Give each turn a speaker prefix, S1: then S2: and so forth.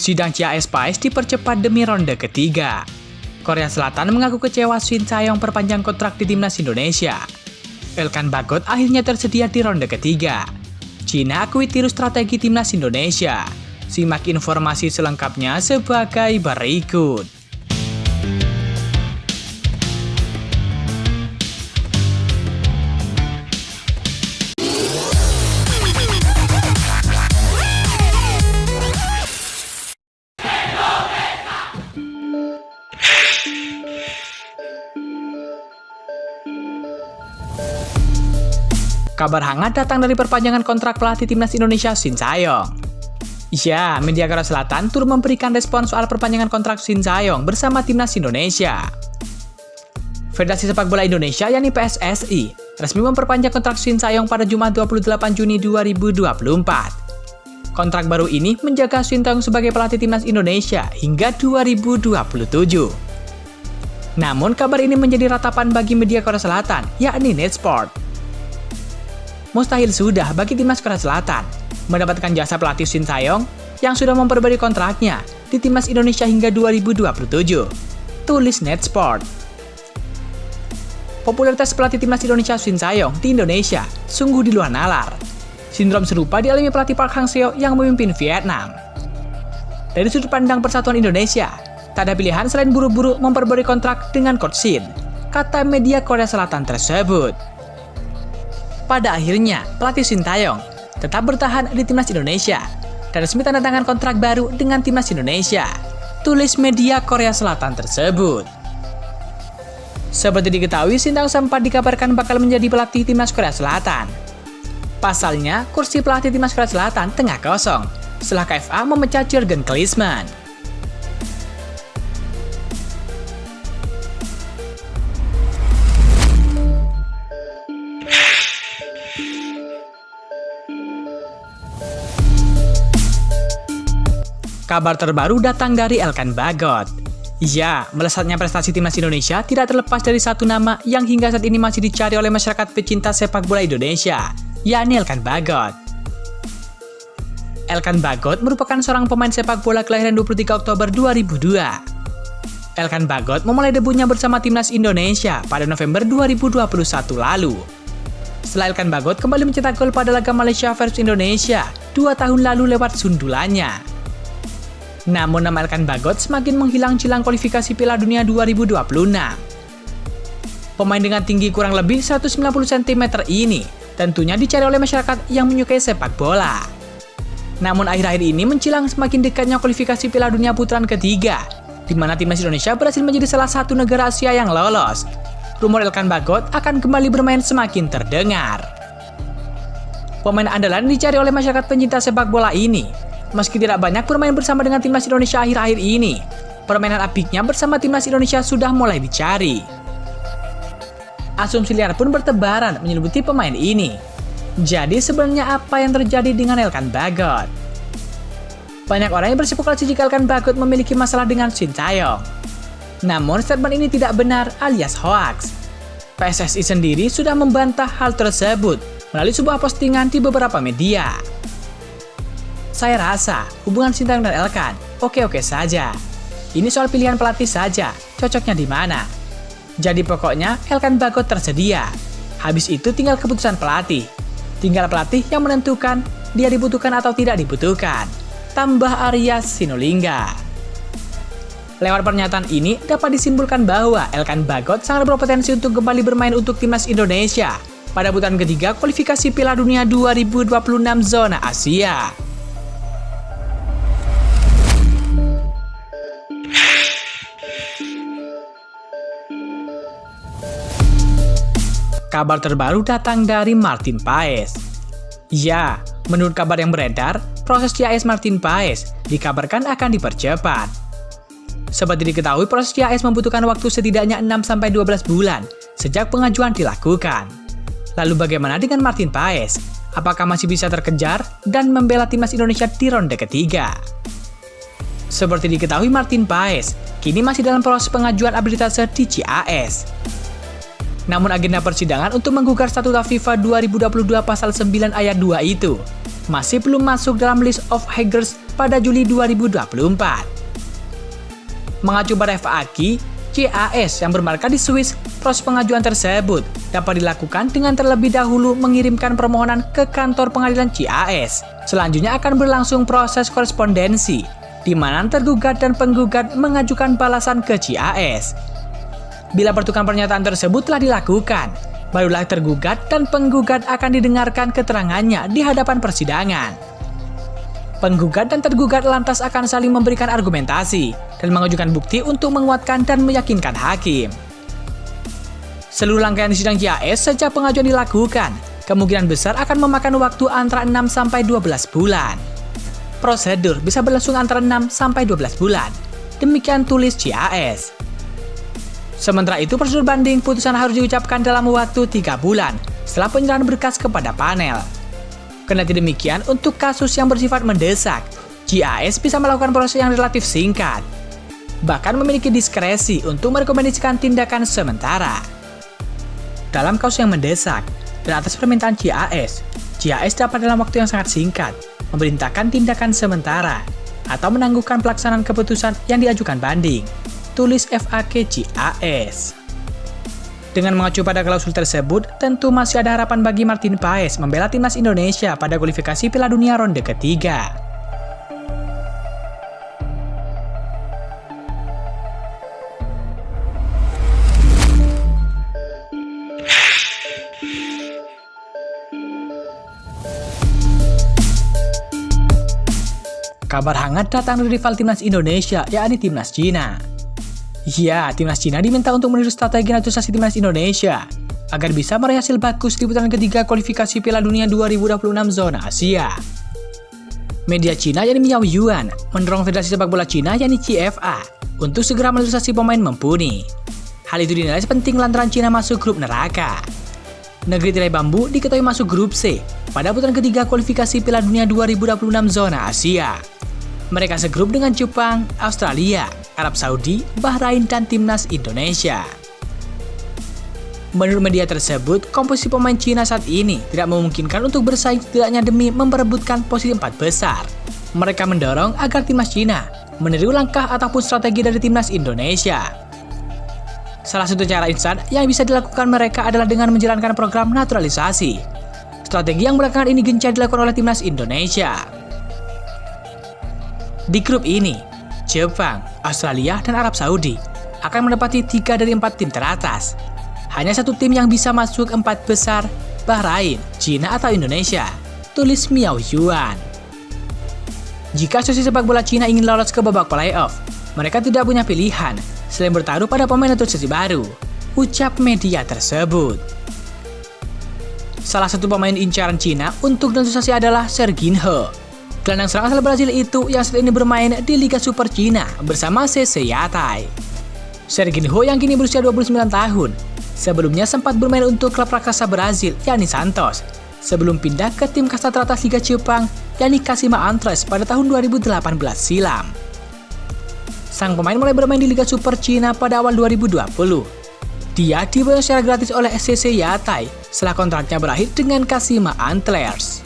S1: Sidang CAS PAIS dipercepat demi ronde ketiga. Korea Selatan mengaku kecewa Shin Tae-yong perpanjang kontrak di timnas Indonesia. Elkan Bagot akhirnya tersedia di ronde ketiga. Cina akui tiru strategi timnas Indonesia. Simak informasi selengkapnya sebagai berikut. Kabar hangat datang dari perpanjangan kontrak pelatih timnas Indonesia Shin Tae-yong. Ya, media Korea Selatan turut memberikan respon soal perpanjangan kontrak Shin Tae-yong bersama timnas Indonesia. Federasi Sepak Bola Indonesia yakni PSSI resmi memperpanjang kontrak Shin Tae-yong pada Jumat 28 Juni 2024. Kontrak baru ini menjaga Shin Tae-yong sebagai pelatih timnas Indonesia hingga 2027. Namun kabar ini menjadi ratapan bagi media Korea Selatan yakni NetSport. Mustahil sudah bagi timnas Korea Selatan mendapatkan jasa pelatih Shin Tae-yong yang sudah memperbarui kontraknya di timnas Indonesia hingga 2027, tulis NetSport. Popularitas pelatih timnas Indonesia Shin Tae-yong di Indonesia sungguh di luar nalar. Sindrom serupa dialami pelatih Park Hang-seo yang memimpin Vietnam. Dari sudut pandang Persatuan Indonesia, tak ada pilihan selain buru-buru memperbarui kontrak dengan Coach Shin, kata media Korea Selatan tersebut. Pada akhirnya, pelatih Shin Tae-yong tetap bertahan di timnas Indonesia dan resmi tanda tangan kontrak baru dengan timnas Indonesia, tulis media Korea Selatan tersebut. Seperti diketahui, Shin Tae-yong sempat dikabarkan bakal menjadi pelatih timnas Korea Selatan. Pasalnya, kursi pelatih timnas Korea Selatan tengah kosong setelah KFA memecat Jurgen Klinsmann. Kabar terbaru datang dari Elkan Bagot. Ya, melesatnya prestasi timnas Indonesia tidak terlepas dari satu nama yang hingga saat ini masih dicari oleh masyarakat pecinta sepak bola Indonesia, yakni Elkan Bagot. Elkan Bagot merupakan seorang pemain sepak bola kelahiran 23 Oktober 2002. Elkan Bagot memulai debutnya bersama timnas Indonesia pada November 2021 lalu. Setelah Elkan Bagot kembali mencetak gol pada laga Malaysia versus Indonesia 2 tahun lalu lewat sundulannya. Namun nama Elkan Bagot semakin menghilang jelang kualifikasi Piala Dunia 2026. Pemain dengan tinggi kurang lebih 190 cm ini tentunya dicari oleh masyarakat yang menyukai sepak bola. Namun akhir-akhir ini menjelang semakin dekatnya kualifikasi Piala Dunia putaran ketiga, di mana timnas Indonesia berhasil menjadi salah satu negara Asia yang lolos. Rumor Elkan Bagot akan kembali bermain semakin terdengar. Pemain andalan dicari oleh masyarakat pencinta sepak bola ini. Meski tidak banyak bermain bersama dengan timnas Indonesia akhir-akhir ini, permainan apiknya bersama timnas Indonesia sudah mulai dicari. Asumsi liar pun bertebaran menyelimuti pemain ini. Jadi sebenarnya apa yang terjadi dengan Elkan Bagot? Banyak orang yang berspekulasi jika Elkan Bagot memiliki masalah dengan Shin Tae-yong. Namun statement ini tidak benar alias hoax. PSSI sendiri sudah membantah hal tersebut melalui sebuah postingan di beberapa media. Saya rasa hubungan Shin Tae-yong dan Elkan oke-oke saja. Ini soal pilihan pelatih saja, cocoknya di mana. Jadi pokoknya Elkan Bagot tersedia. Habis itu tinggal keputusan pelatih. Tinggal pelatih yang menentukan dia dibutuhkan atau tidak dibutuhkan. Tambah Arya Sinulinga. Lewat pernyataan ini dapat disimpulkan bahwa Elkan Bagot sangat berpotensi untuk kembali bermain untuk timnas Indonesia pada putaran ketiga kualifikasi Piala Dunia 2026 zona Asia. Kabar terbaru datang dari Martin Paes. Ya, menurut kabar yang beredar, proses CAS Martin Paes dikabarkan akan dipercepat. Seperti diketahui, proses CAS membutuhkan waktu setidaknya 6-12 bulan sejak pengajuan dilakukan. Lalu bagaimana dengan Martin Paes? Apakah masih bisa terkejar dan membela timnas Indonesia di ronde ketiga? Seperti diketahui, Martin Paes kini masih dalam proses pengajuan arbitrase di CAS. Namun agenda persidangan untuk menggugat statuta FIFA 2022 pasal 9 ayat 2 itu masih belum masuk dalam list of hires pada Juli 2024. Mengacu pada FAQ, CAS yang bermarkas di Swiss, proses pengajuan tersebut dapat dilakukan dengan terlebih dahulu mengirimkan permohonan ke kantor pengadilan CAS. Selanjutnya akan berlangsung proses korespondensi, di mana tergugat dan penggugat mengajukan balasan ke CAS. Bila pertukaran pernyataan tersebut telah dilakukan, barulah tergugat dan penggugat akan didengarkan keterangannya di hadapan persidangan. Penggugat dan tergugat lantas akan saling memberikan argumentasi dan mengajukan bukti untuk menguatkan dan meyakinkan hakim. Seluruh rangkaian sidang CAS sejak pengajuan dilakukan, kemungkinan besar akan memakan waktu antara 6-12 bulan. Prosedur bisa berlangsung antara 6-12 bulan. Demikian tulis CAS. Sementara itu, prosedur banding putusan harus diucapkan dalam waktu 3 bulan setelah penyerahan berkas kepada panel. Kendati demikian, untuk kasus yang bersifat mendesak, CAS bisa melakukan proses yang relatif singkat, bahkan memiliki diskresi untuk merekomendasikan tindakan sementara. Dalam kasus yang mendesak, dan atas permintaan CAS dapat dalam waktu yang sangat singkat memerintahkan tindakan sementara atau menangguhkan pelaksanaan keputusan yang diajukan banding. Tulis FAQ CAS. Dengan mengacu pada klausul tersebut, tentu masih ada harapan bagi Martin Paes membela timnas Indonesia pada kualifikasi Piala Dunia ronde ketiga. Kabar hangat datang dari rival timnas Indonesia, yakni timnas Cina. Ya, timnas Cina diminta untuk meniru strategi naturalisasi timnas Indonesia agar bisa meraih hasil bagus di putaran ketiga kualifikasi Piala Dunia 2026 zona Asia. Media Cina yakni Miao Yuan mendorong Federasi Sepak Bola Cina yakni CFA untuk segera menaturalisasi pemain mumpuni. Hal itu dinilai penting lantaran Cina masuk grup neraka. Negeri tirai bambu diketahui masuk grup C pada putaran ketiga kualifikasi Piala Dunia 2026 zona Asia. Mereka segrup dengan Jepang, Australia, Arab Saudi, Bahrain, dan timnas Indonesia. Menurut media tersebut, komposisi pemain Cina saat ini tidak memungkinkan untuk bersaing setidaknya demi memperebutkan posisi 4 besar. Mereka mendorong agar timnas Cina meniru langkah ataupun strategi dari timnas Indonesia. Salah satu cara instan yang bisa dilakukan mereka adalah dengan menjalankan program naturalisasi. Strategi yang belakangan ini gencar dilakukan oleh timnas Indonesia. Di grup ini, Jepang, Australia, dan Arab Saudi akan menempati 3 dari 4 tim teratas. Hanya satu tim yang bisa masuk 4 besar, Bahrain, Cina, atau Indonesia. Tulis Miao Yuan. Jika Asosiasi Sepak Bola Cina ingin lolos ke babak playoff, mereka tidak punya pilihan selain bertaruh pada pemain naturalisasi baru, ucap media tersebut. Salah satu pemain incaran Cina untuk naturalisasi adalah Serginho. Gelandang serang asal Brazil itu yang saat ini bermain di Liga Super Cina bersama CC Yatai. Serginho yang kini berusia 29 tahun, sebelumnya sempat bermain untuk klub raksasa Brazil yakni Santos, sebelum pindah ke tim kasta teratas Liga Jepang yakni Kashima Antlers pada tahun 2018 silam. Sang pemain mulai bermain di Liga Super Cina pada awal 2020. Dia dibayar secara gratis oleh CC Yatai setelah kontraknya berakhir dengan Kashima Antlers.